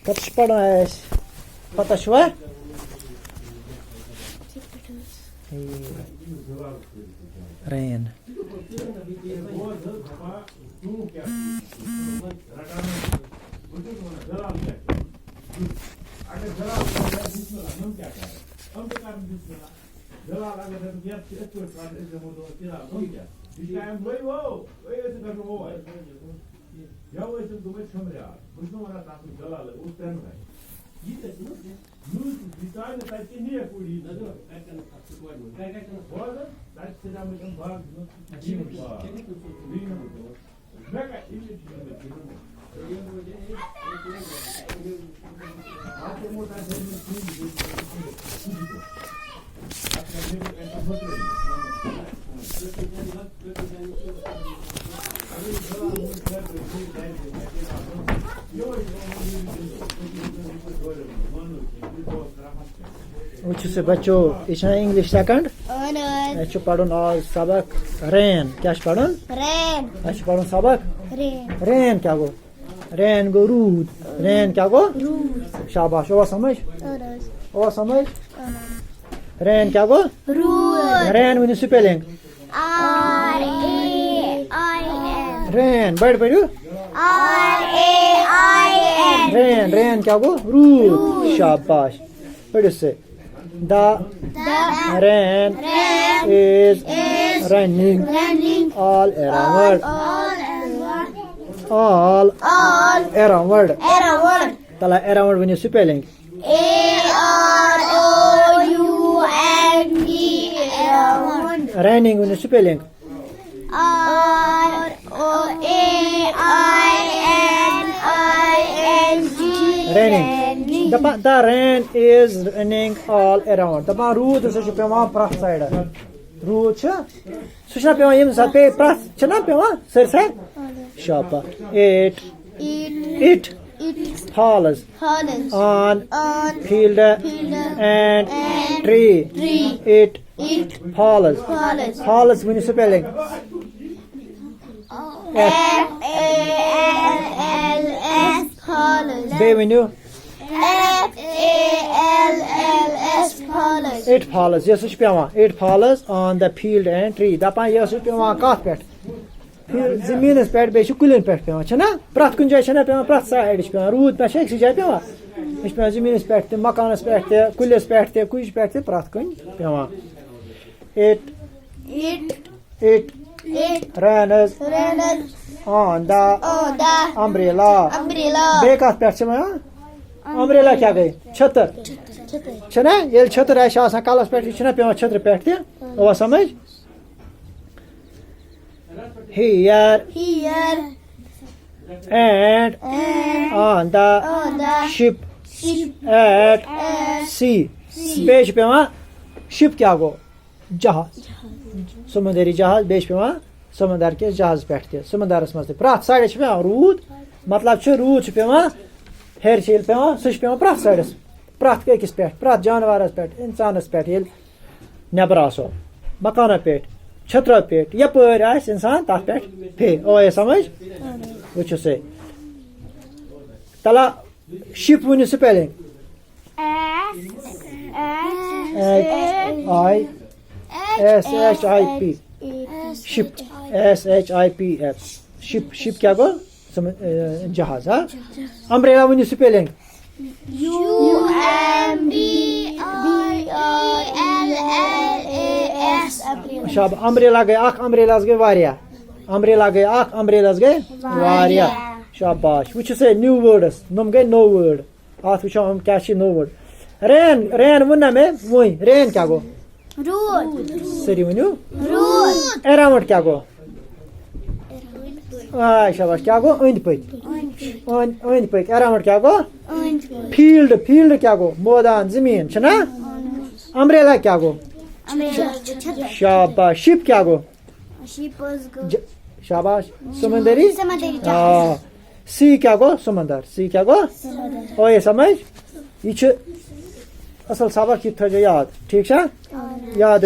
कतस पढ़ना पता छुआ रेन से बच्चों ये इंग्लिश सेकंड पढ़न आज सबक रेन क्या पढ़न पढ़न सबक रेन क्या गो रेन गो रूद रेन क्या गो शाबाश और समझ रेन क्या गो रेन वन स्पेलिंग रेन बड़ पढ़ू रेन क्या गो रूद शाबाश पढ़ू से The rain is running all around. Tala around when you spelling. AROUND. Running when you spelling. ROAINING. Raining. The rain is running all around. The road is a prath side. Road Susha Pima Sape Prath Chanapima, Sir said. Shopper. It falls on field and tree. It falls. Falls when you spelling. FALLS. Bay when you. FALLS follows. It follows. Yes, it follows on the field and tree. Dapa yes, kath pet. Zeminas pet be kulin pet pema chana. Prat kun jay chana pema prat side pema. Rood pe shek jay pema. Ish pema zeminas pet, makanas pet, kulis pet, kuj pet prat kun pema. It runs on the umbrella. Be kath pet chama. Umbrella क्या गई छतर छना ये छतर है शासन कालस पेट छना पे छतर पेट ते वो समझ here and on the ship at sea बेच पे ship क्या गो जहाज समुद्री जहाज बेच पे समुद्र के जहाज पेट ते समुद्रस मस प्रात साइड पे रूद मतलब छ रूद पे हेर चील पे सह प्राथ साइडस प्राथ अकिस पे प्राथ जानवरस पे इंसानस पे नबर आसो मकान पे छत्र पे यपर इंसान तथ पे फे ओ समझ वो से तला ship one spelling SHIP ship SHIP ship क्या गो जहाज हाँ अम्ब्रेला वन स्पेलिंग UMBRELLAS शाब अम्ब्रेला गए अम्ब्रेला गए वारिया अम्ब्रेला गए अम्ब्रेला गए वारिया शाबाश वो से न्यू वर्ड्स नम गए नो वर्ड आत वो हम क्या नो वर्ड रेन वन में वही रेन क्या गो सरी वन अराउंड क्या गो शाबाश क्या गो अंद पक अराउंड क्या गो फील्ड क्या गो मैदान जमीन छना अम्ब्रेला क्या गो शाबाश शिप क्या गो शाबाश समुंदरी सी क्या गो समंदर सी क्या गो ओ ये समझ ये असल सबक ये थो याद ठीक है याद